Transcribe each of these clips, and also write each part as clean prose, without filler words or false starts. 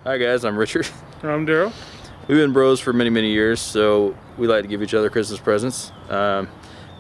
Hi guys, I'm Richard. I'm Daryl. We've been bros for many years, so we like to give each other Christmas presents.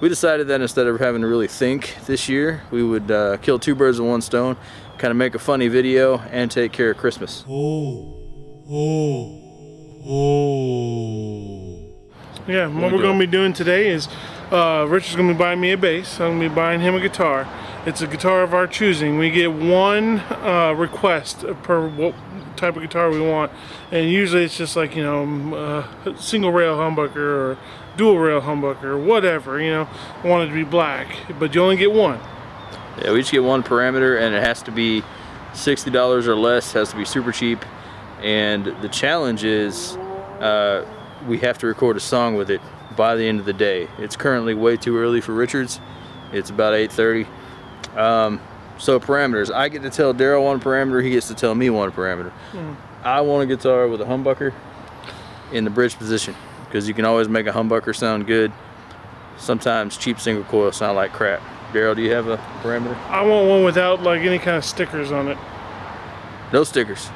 We decided that instead of having to really think this year, we would kill two birds with one stone, kind of make a funny video and take care of Christmas. Yeah, what we're going to be doing today is Richard's going to be buying me a bass. I'm going to be buying him a guitar. It's a guitar of our choosing. We get one request per what type of guitar we want, and usually it's just like, you know, single rail humbucker or dual rail humbucker or whatever, you know. I want it to be black, but you only get one. Yeah, we each get one parameter, and it has to be $60 or less. It has to be super cheap, and the challenge is we have to record a song with it by the end of the day. It's currently way too early for Richard's. It's about 8:30. So parameters, I get to tell Daryl one parameter, he gets to tell me one parameter. I want a guitar with a humbucker in the bridge position, because you can always make a humbucker sound good. Sometimes cheap single coil sound like crap. Daryl, do you have a parameter? I want one without like any kind of stickers on it. No stickers.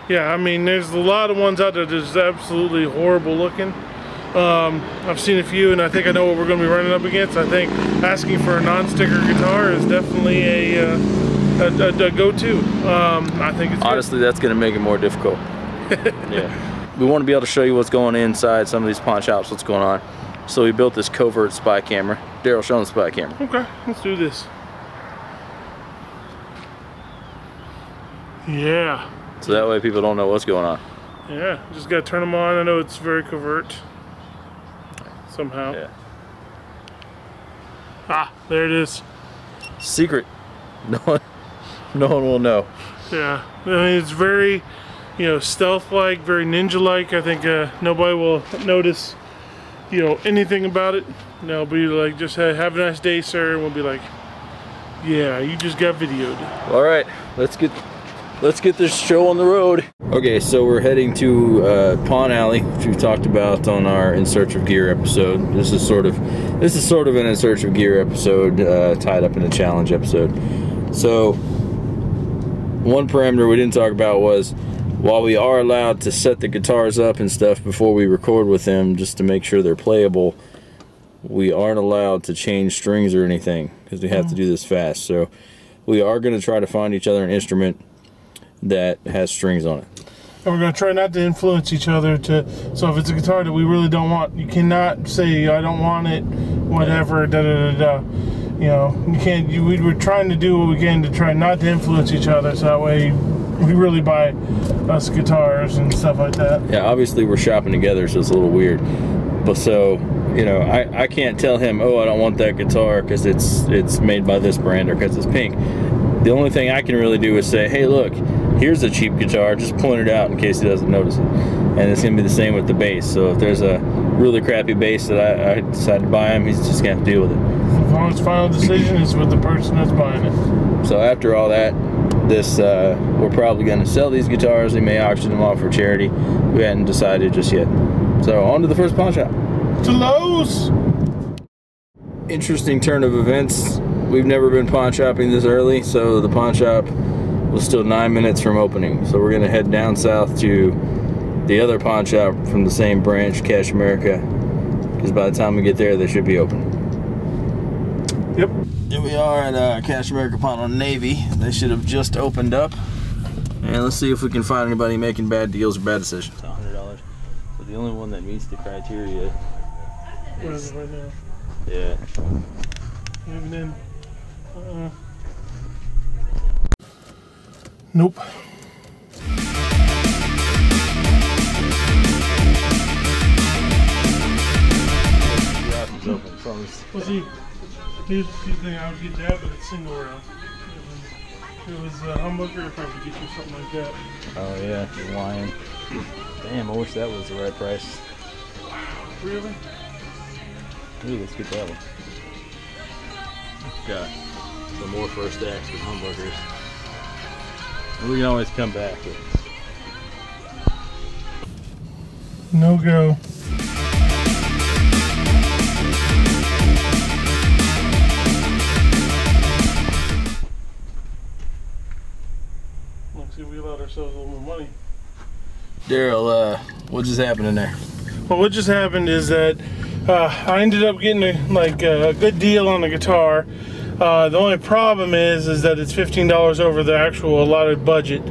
Yeah, I mean, there's a lot of ones out there that's absolutely horrible looking. I've seen a few, and I think I know what we're going to be running up against. I think asking for a non-sticker guitar is definitely a go-to. I think it's honestly good. That's going to make it more difficult. Yeah, we want to be able to show you what's going inside some of these pawn shops, what's going on. So we built this covert spy camera. Daryl, show them the spy camera. Okay, let's do this. Yeah. So that way people don't know what's going on. Yeah, just gotta turn them on. I know it's very covert. Somehow. Yeah. Ah, there it is. Secret. No one will know. Yeah, I mean, it's very, you know, stealth-like, very ninja-like. I think nobody will notice, you know, anything about it. They'll be like, just have a nice day, sir, and we'll be like, yeah, you just got videoed. All right, let's get this show on the road. Okay, so we're heading to Pawn Alley, which we talked about on our In Search of Gear episode. This is sort of an In Search of Gear episode tied up in a challenge episode. So one parameter we didn't talk about was, while we are allowed to set the guitars up and stuff before we record with them just to make sure they're playable, we aren't allowed to change strings or anything because we have to do this fast. So we are going to try to find each other an instrument that has strings on it. And we're going to try not to influence each other so if it's a guitar that we really don't want, you cannot say, I don't want it, whatever, da-da-da-da. You know, you can't, we're trying to do what we can to try not to influence each other, so that way we really buy us guitars and stuff like that. Yeah, obviously we're shopping together, so it's a little weird. But so, you know, I can't tell him, oh, I don't want that guitar because it's made by this brand or because it's pink. The only thing I can really do is say, hey, look, here's a cheap guitar, just point it out in case he doesn't notice it. And it's going to be the same with the bass. So if there's a really crappy bass that I decide to buy him, he's just going to have to deal with it. As long as final decision is with the person that's buying it. So after all that, we're probably going to sell these guitars. We may auction them off for charity. We hadn't decided just yet. So on to the first pawn shop. To Lowe's! Interesting turn of events. We've never been pawn shopping this early, so the pawn shop was still 9 minutes from opening. So we're going to head down south to the other pawn shop from the same branch, Cash America, because by the time we get there, they should be open. Yep. Here we are at Cash America Pawn on Navy. They should have just opened up. And let's see if we can find anybody making bad deals or bad decisions. It's $100. So the only one that meets the criteria What is it right now? Yeah. Even in. Nope. Well, see, here's the thing, I would get that, but it's single rail. If it was a humbucker, I'd probably get you something like that. Oh yeah, the Lion. Damn, I wish that was the right price. Really? Ooh, let's get that one. Got some more first acts with humbuckers. We can always come back. No go. See, we allowed ourselves a little more money. Daryl, what just happened in there? Well, what just happened is that I ended up getting a good deal on the guitar. The only problem is that it's $15 over the actual allotted budget.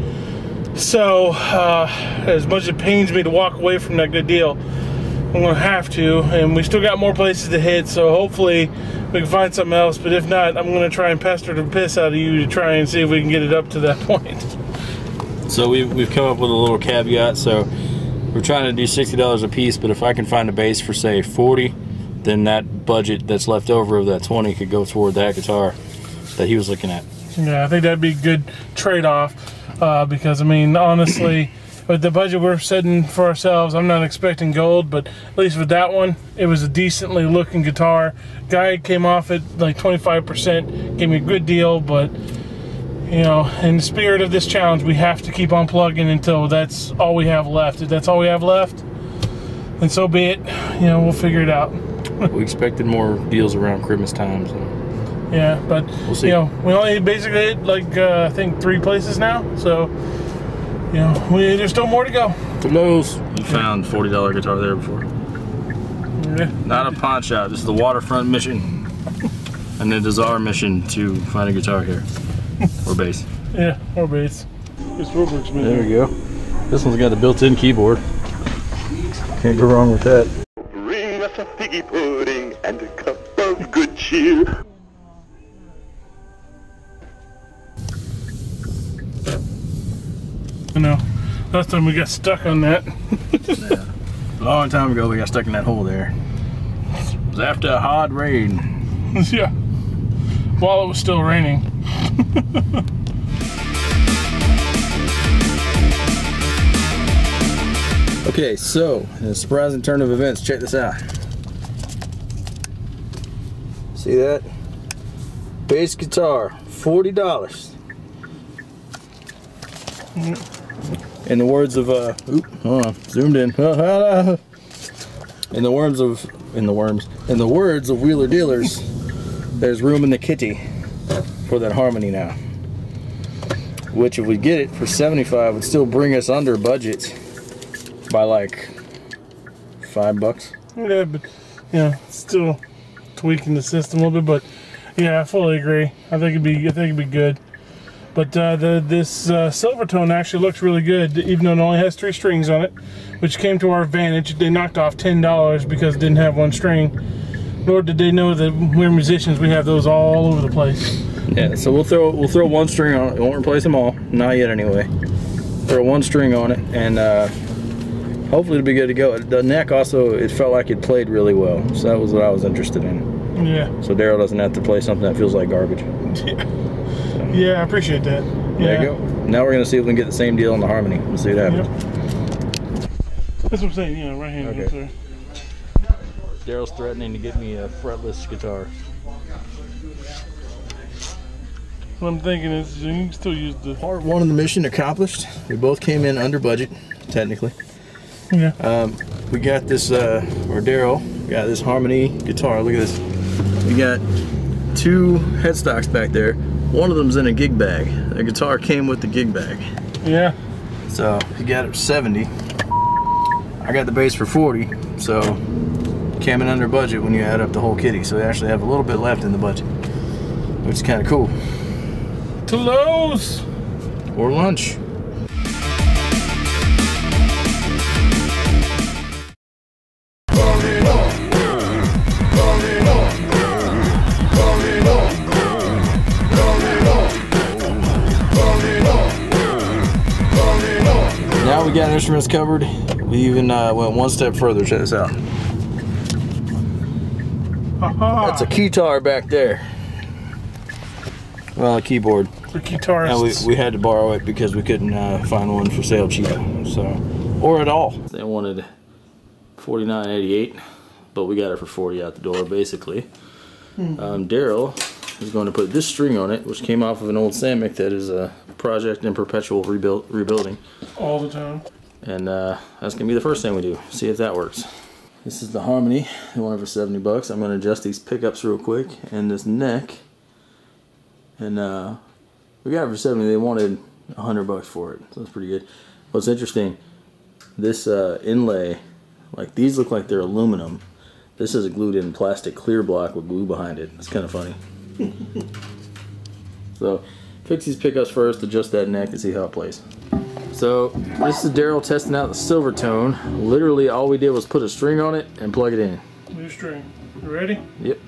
So, as much as it pains me to walk away from that good deal, I'm gonna have to, and we still got more places to hit, so hopefully we can find something else, but if not, I'm gonna try and pester the piss out of you to try and see if we can get it up to that point. So we've come up with a little caveat. So we're trying to do $60 a piece, but if I can find a bass for say 40, then that budget that's left over of that 20 could go toward that guitar that he was looking at. Yeah, I think that'd be a good trade-off, because I mean, honestly, with the budget we're setting for ourselves, I'm not expecting gold, but at least with that one, it was a decently looking guitar. Guy came off at like 25%, gave me a good deal, but you know, in the spirit of this challenge, we have to keep on plugging until that's all we have left. If that's all we have left, then so be it. You know, we'll figure it out. We expected more deals around Christmas time, so yeah, but we'll see. You know, we only basically hit like I think 3 places now, so you know, there's still more to go. Who knows? You found $40 guitar there before. Yeah. Not a pawn shop. This is the waterfront mission, and it is our mission to find a guitar here or bass. Yeah, or bass. It's Robert's, man. There we go. This one's got a built-in keyboard. Can't go wrong with that. Bring us a figgy pudding and a cup of good cheer. I know. Last time we got stuck on that. Yeah. A long time ago, we got stuck in that hole there. It was after a hard rain. Yeah. While it was still raining. Okay, so in a surprising turn of events, check this out. See that? Bass guitar, $40. In the words of hold on, zoomed in. In the words of Wheeler Dealers, there's room in the kitty for that Harmony now. Which, if we get it for $75, would still bring us under budget by like $5. Yeah, but yeah, still tweaking the system a little bit, but yeah, I fully agree. I think it'd be good. But this Silvertone actually looks really good, even though it only has 3 strings on it, which came to our advantage. They knocked off $10 because it didn't have 1 string. Nor did they know that we're musicians. We have those all over the place. Yeah, so we'll throw 1 string on it. We won't replace them all, not yet anyway. Throw 1 string on it, and hopefully it'll be good to go. The neck also, it felt like it played really well, so that was what I was interested in. Yeah. So Daryl doesn't have to play something that feels like garbage. Yeah. Yeah, I appreciate that. Yeah. There you go. Now we're gonna see if we can get the same deal on the Harmony. We'll see what happens. Yep. That's what I'm saying. Yeah, right hand. Okay. Daryl's threatening to get me a fretless guitar. What I'm thinking is you can still use the Part 1 of the mission accomplished. We both came in under budget, technically. Yeah. We got this, or Daryl got this Harmony guitar. Look at this. We got 2 headstocks back there. One of them's in a gig bag. The guitar came with the gig bag. Yeah. So he got it for 70. I got the bass for 40. So came in under budget when you add up the whole kitty. So they actually have a little bit left in the budget, which is kind of cool. Toulouse or lunch. Now we got instruments covered. We even went 1 step further. Check this out. That's a keytar back there. Well, a keyboard. for guitarists. And we had to borrow it because we couldn't find one for sale cheap. So, or at all. They wanted $49.88, but we got it for $40 out the door, basically. Daryl is going to put this string on it, which came off of an old Samick that is a project in perpetual rebuilding. All the time. And that's going to be the first thing we do. See if that works. This is the Harmony. They want it for 70 bucks. I'm going to adjust these pickups real quick and this neck. And we got it for 70. They wanted 100 bucks for it. So that's pretty good. What's interesting, this inlay, like these look like they're aluminum. This is a glued in plastic clear block with glue behind it. It's kind of funny. So fix these pickups first, adjust that neck and see how it plays. So this is Daryl testing out the Silvertone. Literally all we did was put a string on it and plug it in. New string. You ready? Yep.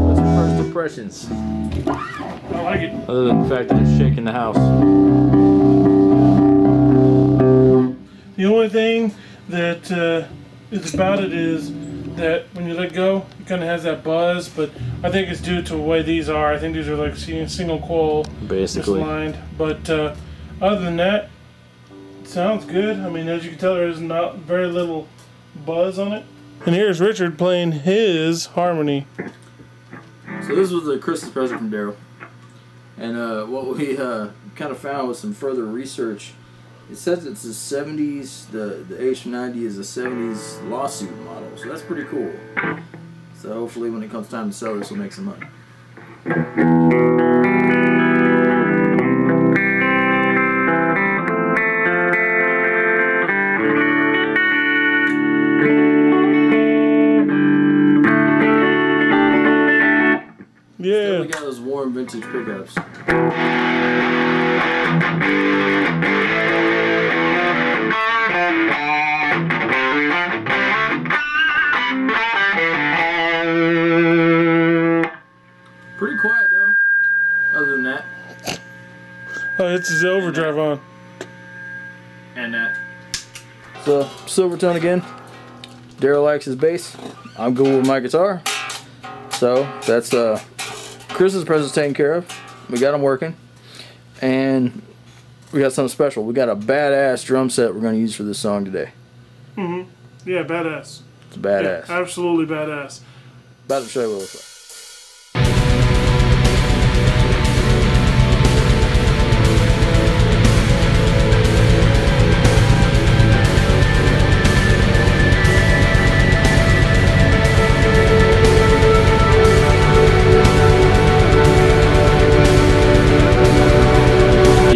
What's your first impressions? I like it. Other than the fact that it's shaking the house. The only thing that is about it is that when you let go, it kind of has that buzz, but I think it's due to the way these are. I think these are like single coil, basically misaligned. But other than that, it sounds good. I mean, as you can tell, there's not very little buzz on it. And here's Richard playing his harmony. So this was a Christmas present from Daryl. And what we kind of found with some further research, it says it's a 70s, the H90 is a 70s lawsuit model, so that's pretty cool. So hopefully when it comes time to sell this, we'll make some money. Yeah. We got those warm vintage pickups. Pretty quiet though, other than that. Oh, it's his overdrive on. And that. So, Silvertone again. Daryl likes his bass. I'm good with my guitar. So, that's Chris's present's taken care of. We got them working. And we got something special. We got a badass drum set we're going to use for this song today. Mm-hmm. Yeah, badass. It's badass. Yeah, absolutely badass. About to show you what it looks like.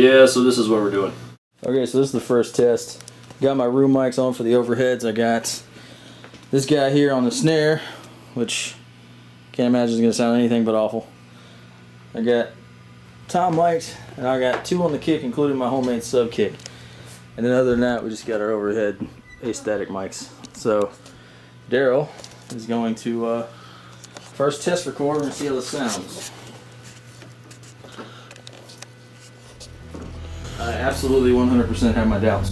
Yeah, so this is what we're doing. Okay, so this is the first test. Got my room mics on for the overheads. I got this guy here on the snare, which can't imagine is going to sound anything but awful. I got tom mics, and I got two on the kick, including my homemade sub kick. And then other than that, we just got our overhead aesthetic mics. So Daryl is going to first test record and see how this sounds. I absolutely 100% have my doubts.